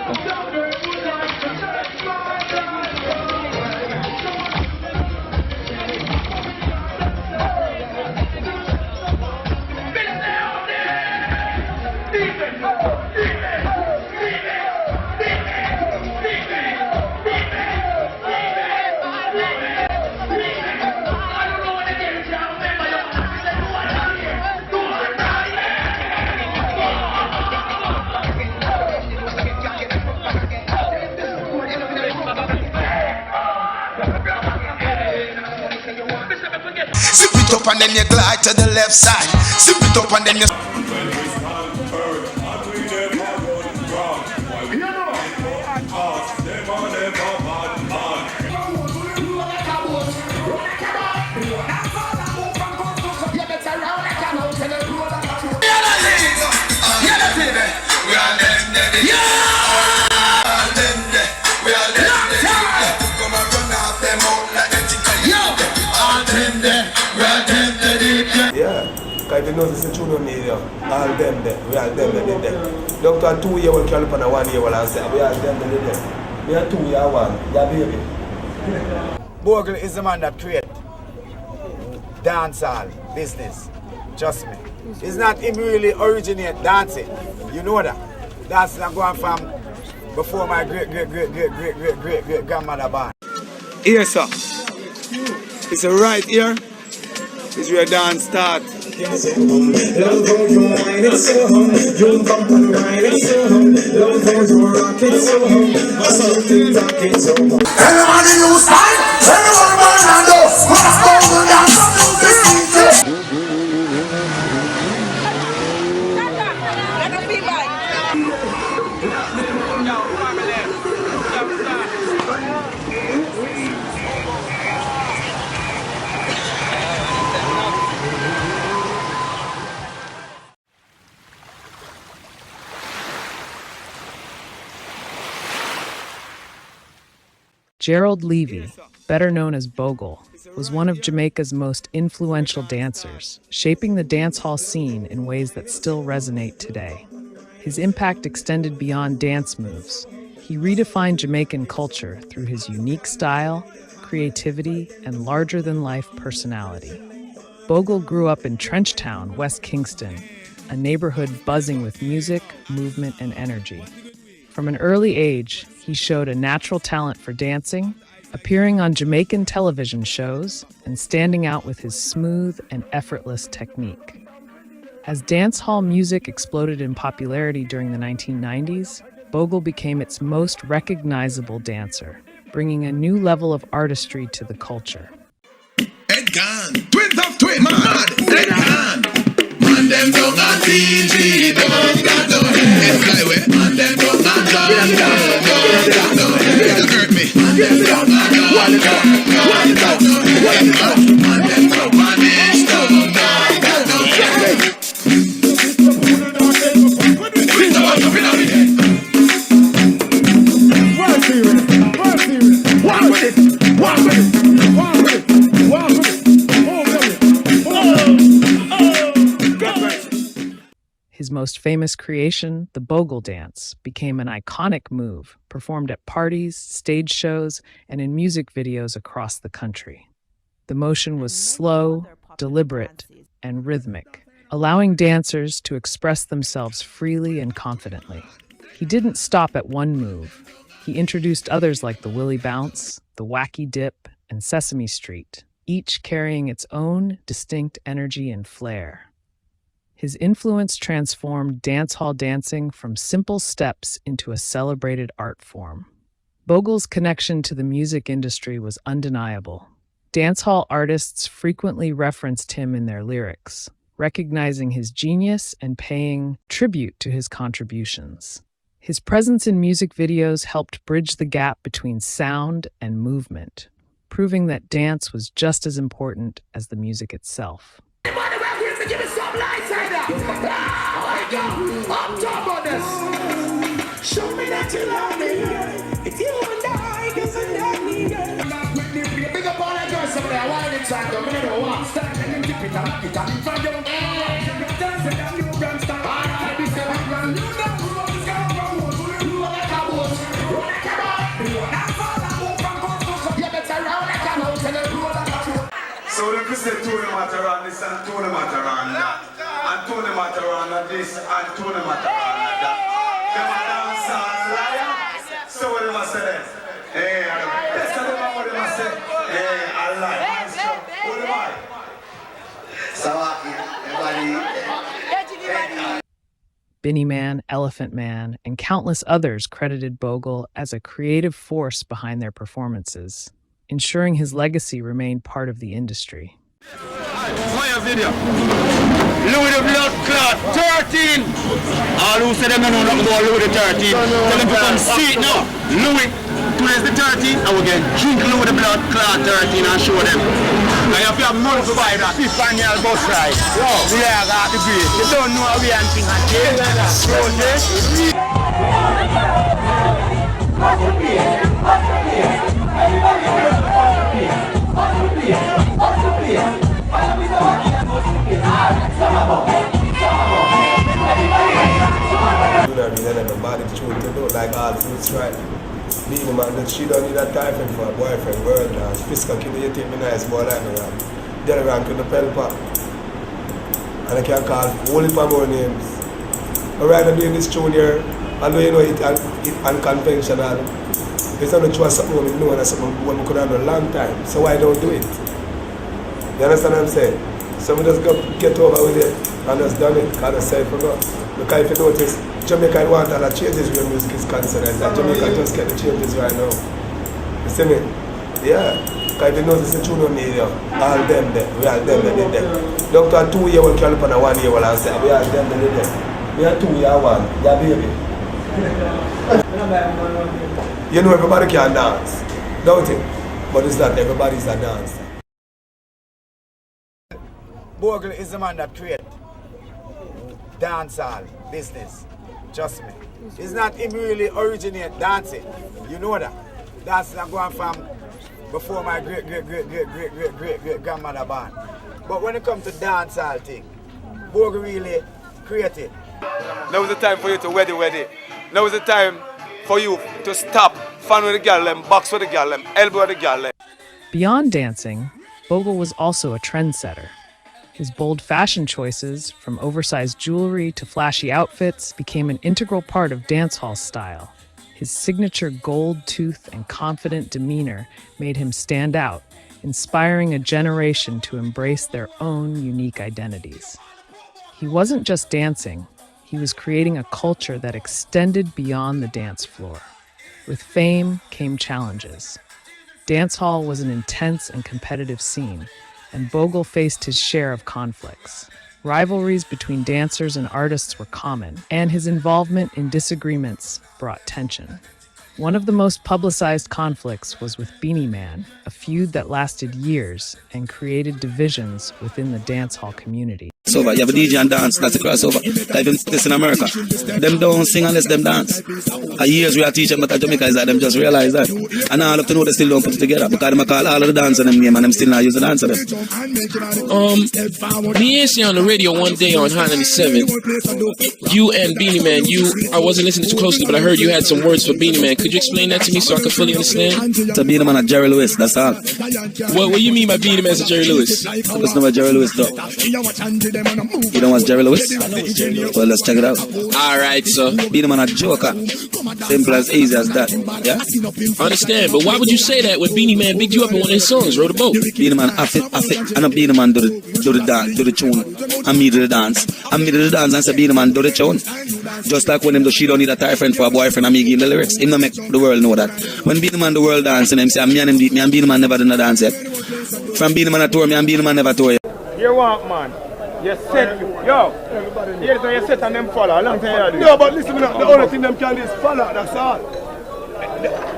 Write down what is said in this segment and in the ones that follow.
Zip it up and then you glide to the left side. Zip it up and then you. Because if you know this is true media, all them there, we all them did there. Doctor 2 years old can look on a 1 year old and say, we all them did there. We are 2 years one, yeah baby. Bogle is the man that created dancehall business. Trust me. It's not him really originate dancing. You know that. Dancing I'm going from before my great grandmother born. Here sir. It's right here. It's where dance start. Love how you whine it so you bump and ride it so love how you rock it so I saw you talk it so everybody use time, everyone burn and go, rock Bogle Dance, this DJ. Gerald Levy, better known as Bogle, was one of Jamaica's most influential dancers, shaping the dancehall scene in ways that still resonate today. His impact extended beyond dance moves. He redefined Jamaican culture through his unique style, creativity, and larger-than-life personality. Bogle grew up in Trenchtown, West Kingston, a neighborhood buzzing with music, movement, and energy. From an early age, he showed a natural talent for dancing, appearing on Jamaican television shows and standing out with his smooth and effortless technique. As dancehall music exploded in popularity during the 1990s, Bogle became its most recognizable dancer, bringing a new level of artistry to the culture. Head gone, twins of twins, mad, head gone. Man them down on PG, don't got no head. Skyway, man them down on don't got no head. Don't hurt me. Man them down on don't got no head. Man them down on this don't got no head. With the one coming out of here. One serious. One with it. One with it. One with it. One with it. His most famous creation, the Bogle Dance, became an iconic move, performed at parties, stage shows, and in music videos across the country. The motion was slow, deliberate, and rhythmic, allowing dancers to express themselves freely and confidently. He didn't stop at one move. He introduced others like the Willie Bounce, the Wacky Dip, and Sesame Street, each carrying its own distinct energy and flair. His influence transformed dancehall dancing from simple steps into a celebrated art form. Bogle's connection to the music industry was undeniable. Dancehall artists frequently referenced him in their lyrics, recognizing his genius and paying tribute to his contributions. His presence in music videos helped bridge the gap between sound and movement, proving that dance was just as important as the music itself. Give me some lights right now. I'm top on this. Show me that you love me. If you and I doesn't love me. Big up all that girls up there. Why did I go? I don't want to stand and dip it up. Get up in front of you. Dance and you brand star. I be saying, you know who is going to could say tournament around this and tournament around that. And tournament around this and tournament around that. Them a dancehall liar. So what them a say then? Hey, that's what them a say. Hey, I lie. What am I? So everybody. Binnie Man, Elephant Man, and countless others credited Bogle as a creative force behind their performances, ensuring his legacy remained part of the industry. Fire video. Louis the Blood Clot 13. All who say them don't know nothing about Louis the 13. Tell them to come see it now. Louis, today's the 13th, and we can drink Louis the Blood Clot 13 and show them. Now if you have money to buy that 5 annual bus ride, we are got the beat. You don't know how we are thinking again. Like all fruits right. Being man that she don't need that time for a boyfriend, world dance. Fisker kid, you take me nice boy like me, man. Then around to the pelpa. And I can call whole heap of more names. But right now doing this tune here, although you know it unconventional, it's not true something we know and something we could have done a long time. So why don't do it? You understand what I'm saying? So we just get over with it and just done it. Because I said forgot. Because if you notice, Jamaica want all the changes when music is concerned. Like Jamaica just get the changes right now. You see me? Yeah. Because if you notice the tune on me, all them there. We all them there, they there. Doctor 2 years old can look on a 1 year old and say, we all them there, they there. We are 2 years one. Yeah, baby. You know everybody can dance. Don't it? But it's not everybody's a dancer. Bogle is the man that created dancehall business. Trust me. It's not him really originate dancing. You know that. That's not going from before my great grandmother born. But when it comes to dancehall thing, Bogle really created. Now is the time for you to weddy. Now is the time for you to stop, fan with the girl, them, box with the girl, them, elbow with the girl. Them. Beyond dancing, Bogle was also a trendsetter. His bold fashion choices, from oversized jewelry to flashy outfits, became an integral part of dancehall style. His signature gold tooth and confident demeanor made him stand out, inspiring a generation to embrace their own unique identities. He wasn't just dancing, he was creating a culture that extended beyond the dance floor. With fame came challenges. Dancehall was an intense and competitive scene, and Bogle faced his share of conflicts. Rivalries between dancers and artists were common, and his involvement in disagreements brought tension. One of the most publicized conflicts was with Binnie Man, a feud that lasted years and created divisions within the dancehall community. You have a DJ and dance, that's a crossover. Like this in America. Them don't sing unless them dance. A years we are teaching, but at Jamaica is that them just realize that. And I have to know they still don't put it together because them call all of the dance and them name and them still not use the dance of them. Me and on the radio one day on High 97. You and Binnie Man, I wasn't listening too closely, but I heard you had some words for Binnie Man. Could you explain that to me so I could fully understand? To Binnie Man at Gerald Lewis, that's all. What do you mean by Binnie Man to Jerry Lewis? That's not what Gerald Lewis though. You don't watch Gerald Lewis? Well, let's check it out. Alright, so Binnie Man a joker. Simple as easy as that. Yeah? I understand, but why would you say that when Binnie Man bigged you up in one of his songs, Row the Boat? Binnie Man, I fit. And a Binnie Man do the dance, do the tune. And me do the dance. And me do the dance and say Binnie Man do the tune. Just like when them do she don't need a tie friend for a boyfriend and me give the lyrics. Him no make the world know that. When Binnie Man the world dance and them say me and him beat me and Binnie Man never done a dance yet. From Binnie Man a tour me and Binnie Man never tour yet. You want man? You set, yo, here's how you set and them follow, a long time you do. No, but listen, the only thing them can do is follow, that's all.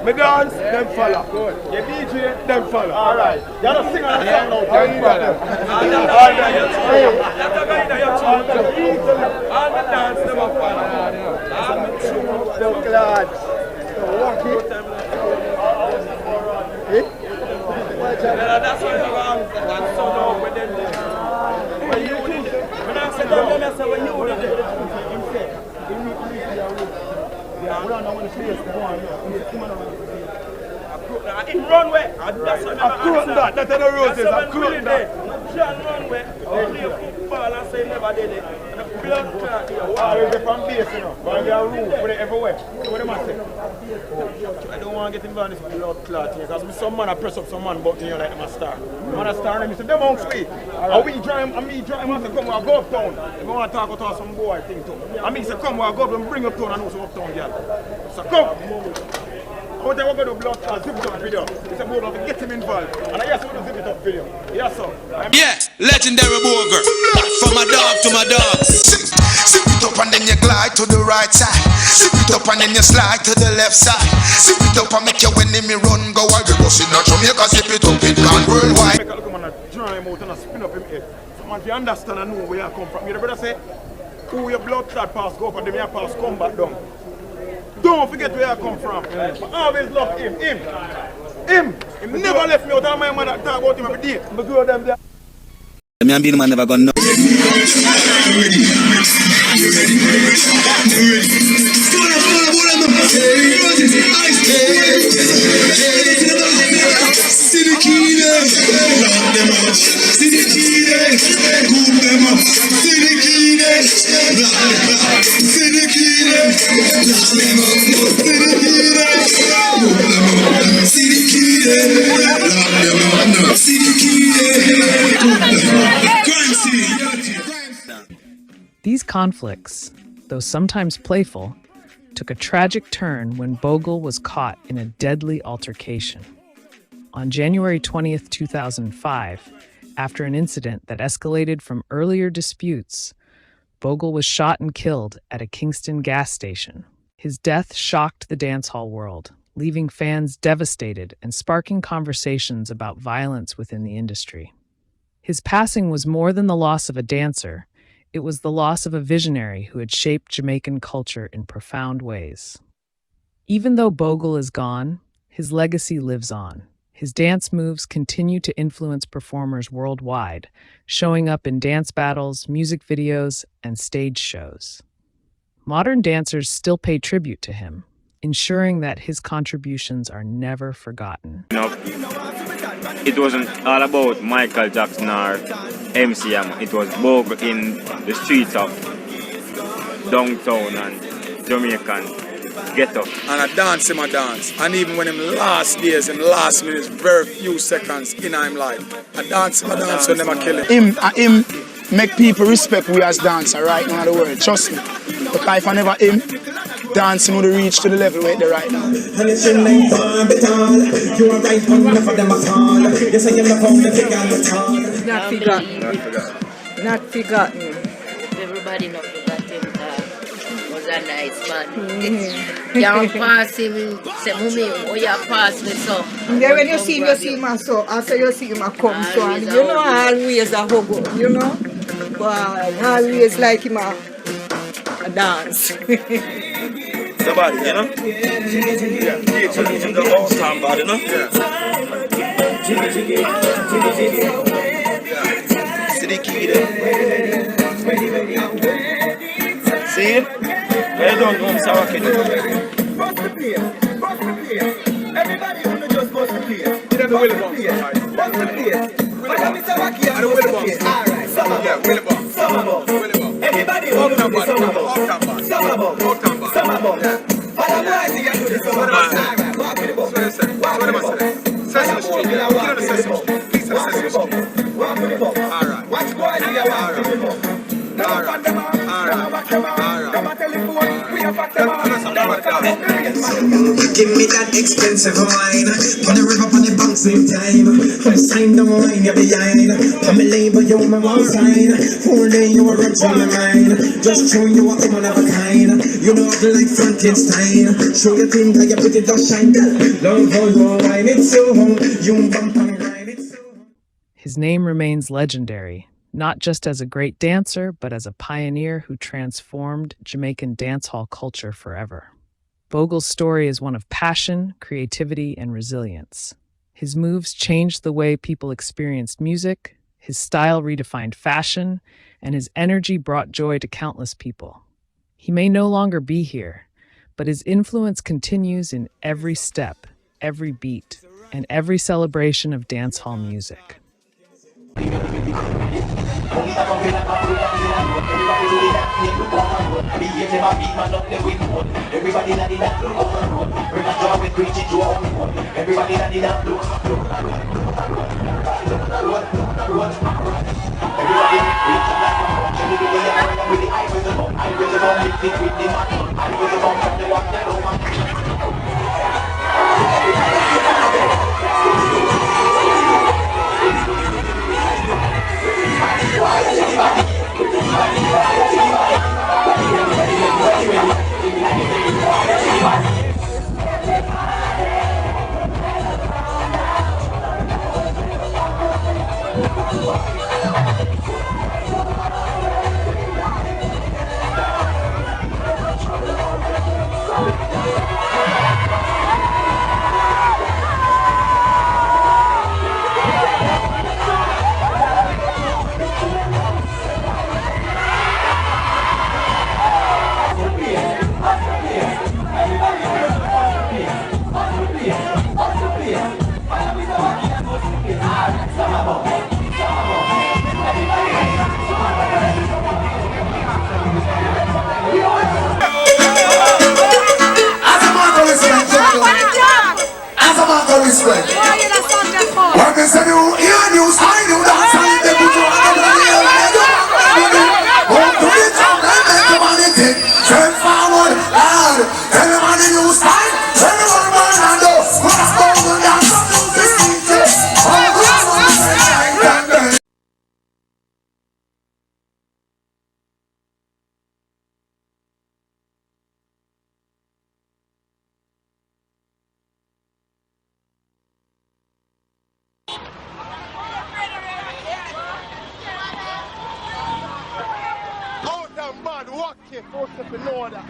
Me dance, them follow. You DJ, them follow. Alright. You don't sing on the song now, them follow. All the dance, them follow. Them glad. Wacky. That's what you want. That's so long with them. In runway. That's the roses. I'm cooling that. John runway. They play football and say never did it. And the blood clot here. Wow, they're from base, you know. But they are roof, but they're everywhere. So what am I saying? I don't want to get involved in this blood clot here. Because some man I press up some man button here like them a star. Man a star and they say, them on sweet. And we drive, and me drive have to come and go uptown. If I want to talk about some boy thing too. And me say, come, we'll go up and bring uptown and also uptown, girl. So come. We're going to do blood clot, zip it up video. It's a Bogle to get him involved. And I guess we're going to zip it up video. Yes, sir. Yeah, legendary Bogle. From my dog to my dog. Zip it up and then you glide to the right side. Zip it up and then you slide to the left side. Zip it up and make your enemy run. Go while you bust in Jamaica. Zip it up, it gone worldwide. Make a look at dry him out and spin up him head. So man, if you understand and know where you come from, you better say, who your blood clot pass go up and then your pass come back down. Don't forget where I come from. I always love him. Him never left me out of my mother talk about him every day. I go them there. Me and Beanie Man never gonna know. These conflicts, though sometimes playful, took a tragic turn when Bogle was caught in a deadly altercation. On January 20th, 2005, after an incident that escalated from earlier disputes, Bogle was shot and killed at a Kingston gas station. His death shocked the dancehall world, leaving fans devastated and sparking conversations about violence within the industry. His passing was more than the loss of a dancer. It was the loss of a visionary who had shaped Jamaican culture in profound ways. Even though Bogle is gone, his legacy lives on. His dance moves continue to influence performers worldwide, showing up in dance battles, music videos, and stage shows. Modern dancers still pay tribute to him, ensuring that his contributions are never forgotten. It wasn't all about Michael Jackson or MCM. It was Bogle in the streets of downtown and Jamaican ghetto. And I dance him a dance. And even when him last days, him last minutes, very few seconds in him life, I dance him a dance when them a kill him. Him make people respect we as dancer right now in the world. Trust me. Because if I never him, dancing would reach to the level where they're right now. And it's your name for Betal. You are right on enough of them at all. Yes, I am the phone that they got at all. Not forgotten. Not forgotten. Everybody not forgot him. Was a nice man. Can't pass him. Say, Mummy, oh, you pass me so. Yeah, when you see him, so after you see him, I come so. And you know, always a hug, you know. But always like him a dance. Somebody, you know? Yeah, the whole time body, you know? See the key there. See it? Where you don't go, Mr. Wacky Dip? Bust the place. Everybody on the just bust the place. You know the Willie Bounce. Bust the place. Mr. Wacky, I know Willie Bounce. Alright, summer Yeah, Willie Bounce. Summer ball. Everybody on the summer ball. Summer ball. Summer ball. All the boys here do the summer ball. Alright, walk with the ball. Walk with the ball. Sesame Street. You know the Sesame Street. Please have Sesame Street. Walk with the ball. Alright. Watch boys here walk with the ball. Alright. Give me that expensive wine. On the river, on the bank, same time. First time the wine you're behind. On me label, you my one sign. Whole day you were rich on my mind. Just showing you what woman of a kind. You know like Frankenstein. Show your thing that you put it just shine. Love how you wine, it's so home. You bump and grind, it's so home. His name remains legendary, not just as a great dancer, but as a pioneer who transformed Jamaican dancehall culture forever. Bogle's story is one of passion, creativity, and resilience. His moves changed the way people experienced music, his style redefined fashion, and his energy brought joy to countless people. He may no longer be here, but his influence continues in every step, every beat, and every celebration of dancehall music. Out and mad, wacky, force up in order.